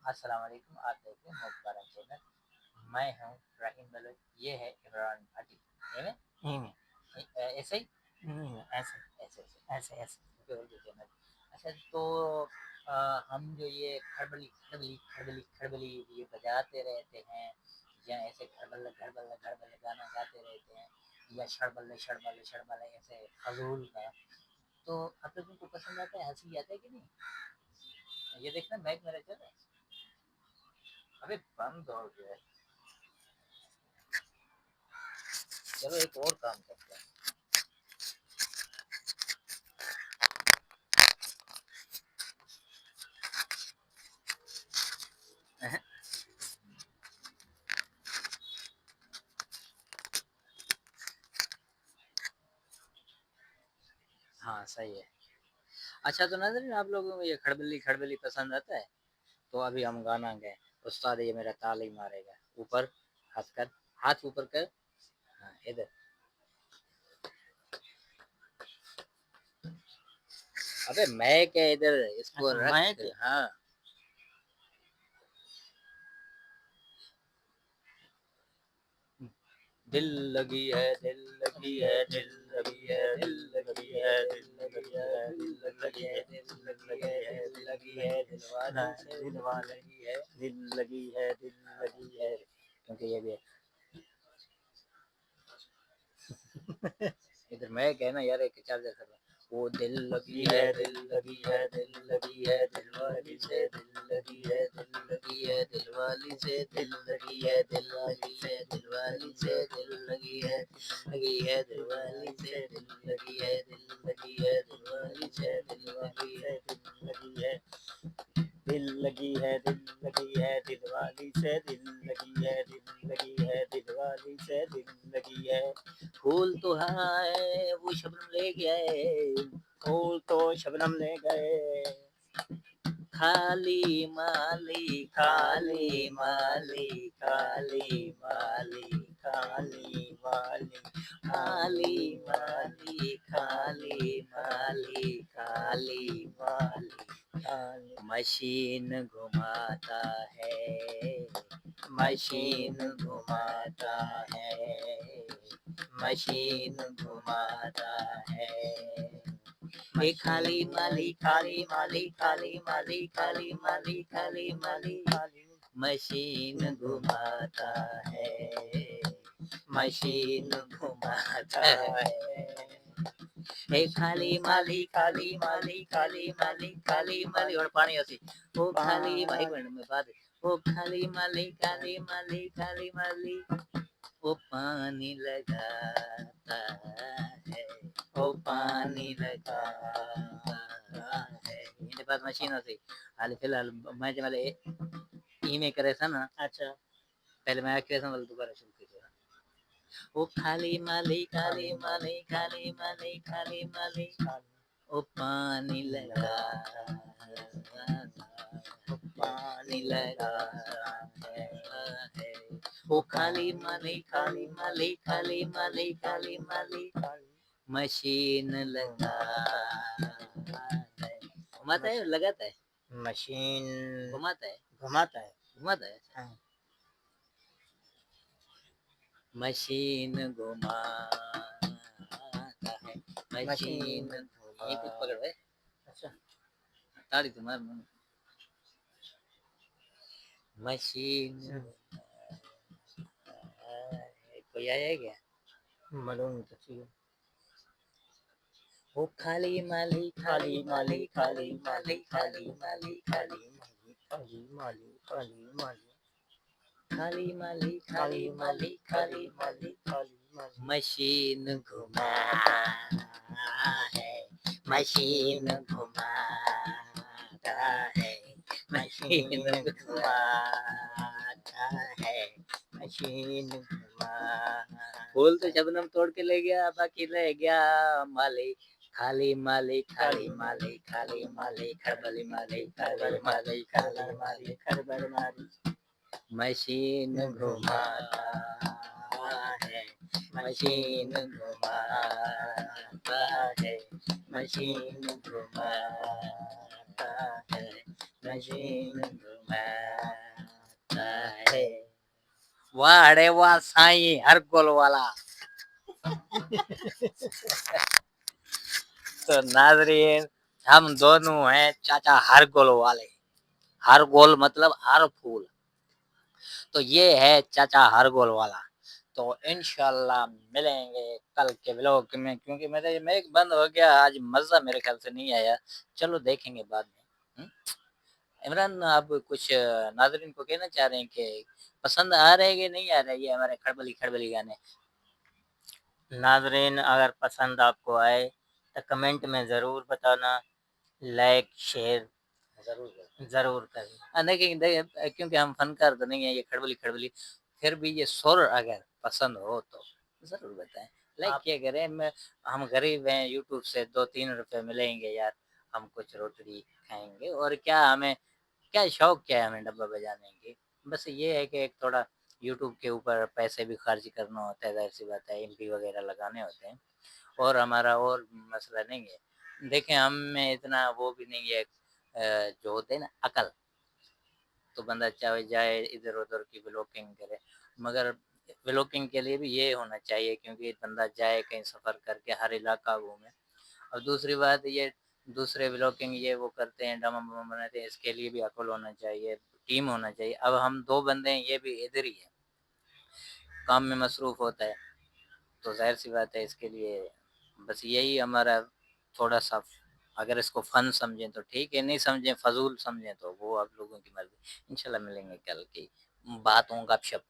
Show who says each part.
Speaker 1: अस्सलाम वालेकुम। आप देख रहे हैं मुखबारा चैनल। मैं हूँ रहीम बलोच, ये है इमरान भाटी। है ऐसे ही ऐसे ऐसे ऐसे ऐसे ओके उर्दू चैनल। अच्छा तो हम जो ये खड़बली खड़बली खड़बली खड़बली ये बजाते रहते हैं, या ऐसे खड़बल खड़बल खड़बल गाना गाते रहते हैं, या शड़बल शड़बल शड़बल ऐसे फजूल का, तो आप लोगों को पसंद आता है? हंसी आता है कि नहीं? ये देखना बैग मेरा चल रहा है। अबे बंद हो गया। चलो एक और काम करते हैं। हाँ सही है। अच्छा तो नाज़रीन, आप लोगों को ये खड़बली खड़बली पसंद आता है? तो अभी हम गाना गए। उस्ताद ये मेरा ताली मारेगा। ऊपर हाथ कर, हाथ ऊपर कर। हाँ इधर। अबे मैं क्या इधर इसको
Speaker 2: अच्छा
Speaker 1: रख।
Speaker 2: मैं
Speaker 1: हाँ दिल लगी है, दिल लगी है, दिल लगी है, दिल लगी है, दिल लगी है, दिल लगी है, दिल लगी है, दिल लगी है, दिल लगी है, दिल लगी है, दिल लगी है। क्योंकि ये भी है। इधर मैं कहना यार एक चार्जर कर रहा। वो दिल लगी है, दिल लगी है, दिल लगी है, दिल वाली से दिल लगी है, दिल लगी है, दिल वाली से दिल लगी है, दिल वाली से दिल वाली से दिल लगी है, लगी है, दिल वाली से दिल लगी है, दिल लगी है, दिल वाली से दिल वाली है, दिल लगी है, दिल लगी है, दिल लगी है, दिल वाली से दिल लगी है, दिल लगी है, दिल वाली से दिल लगी है। फूल तो है वो शबनम ले गए, फूल तो शबनम ले गए, खाली माली खाली माली खाली माली खाली माली खाली माली खाली माली खाली माली। मशीन घुमाता है, मशीन घुमाता है, मशीन घुमाता है। ये खाली माली खाली माली खाली माली खाली माली खाली माली मशीन घुमाता है, मशीन घुमाता है। हे खाली माली खाली माली खाली माली खाली माली और पानी हसी ओ खाली एक मिनट में बात। ओ खाली माली खाली माली खाली माली वो पानी लगाता है, वो पानी लगाता है। इनके पास मशीन थी। हाल फिलहाल मैं जब ईमेल करे था ना। अच्छा पहले मैं आखिर से दोबारा शुरू कर दिया। वो खाली माली खाली माली खाली माली खाली माली वो पानी लगा, पानी लगा है। वो खाली माली खाली माली खाली माली खाली माली मशीन लगा है। घुमाता है लगाता है? मशीन घुमाता है, घुमाता है, घुमाता है। हाँ। मशीन घुमाता है, मशीन ये कुछ पकड़ है। अच्छा ताड़ी तुम्हार मशीन कोई आया है क्या? मालूम तो चाहिए। वो खाली माली खाली माली खाली माली खाली माली खाली खाली माली खाली माली खाली माली खाली माली खाली माली खाली माली मशीन घुमाता है, मशीन घुमाता है, मशीन घुमाता है, मशीन घुमा। फूल तो शबनम तोड़ के ले गया, बाकी रह गया माली खाली माली खाली माली खाली माली खड़बली माली खड़बली माली खड़बली माली खड़बली माली मशीन घुमाता है, मशीन घुमाता है, मशीन घुमाता है, मशीन घुमा वाह अरे वाह साईं हर गोल वाला। तो नाजरीन हम दोनों हैं चाचा हर गोल वाले। हर गोल मतलब हर फूल। तो ये है चाचा हर गोल वाला। तो इंशाल्लाह मिलेंगे कल के व्लॉग में, क्योंकि मेरे मेक बंद हो गया आज, मजा मेरे ख्याल से नहीं आया। चलो देखेंगे बाद में। इमरान आप कुछ नाजरीन को कहना चाह रहे हैं कि पसंद आ रहे हैं कि नहीं आ रहे ये हमारे खड़बली खड़बली गाने?
Speaker 2: नाजरीन अगर पसंद आपको आए तो कमेंट में ज़रूर बताना, लाइक शेयर
Speaker 1: जरूर
Speaker 2: ज़रूर करें।
Speaker 1: देखिए क्योंकि हम फनकार तो नहीं है ये खड़बली खड़बली, फिर भी ये सुर अगर पसंद हो तो जरूर बताएं, लाइक
Speaker 2: आप
Speaker 1: किया करें। हम गरीब हैं, यूट्यूब से 2-3 रुपए मिलेंगे यार, हम कुछ रोटी खाएंगे और क्या, हमें क्या शौक क्या है हमें डब्बा बजाने की। बस ये है कि एक थोड़ा यूट्यूब के ऊपर पैसे भी खर्च करना होता है, जाहिर सी बात है एमपी वगैरह लगाने होते हैं, और हमारा और मसला नहीं है। देखें हम में इतना वो भी नहीं है जो होते हैं ना अकल, तो बंदा चाहे जाए इधर उधर की ब्लॉकिंग करे, मगर ब्लॉकिंग के लिए भी ये होना चाहिए क्योंकि बंदा जाए कहीं सफ़र करके हर इलाका घूमे। और दूसरी बात ये, दूसरे ब्लॉकिंग ये वो करते हैं ड्रामा वामा बनाते हैं, इसके लिए भी अकल होना चाहिए, टीम होना चाहिए। अब हम 2 बंदे हैं, ये भी इधर ही है, काम में मसरूफ़ होता है, तो ज़ाहिर-सी बात है इसके लिए बस यही हमारा थोड़ा-सा, अगर इसको फ़न समझें तो ठीक है, नहीं समझें फ़ज़ूल समझें तो वो आप लोगों की मर्ज़ी। इंशाल्लाह मिलेंगे कल की बातों गपशप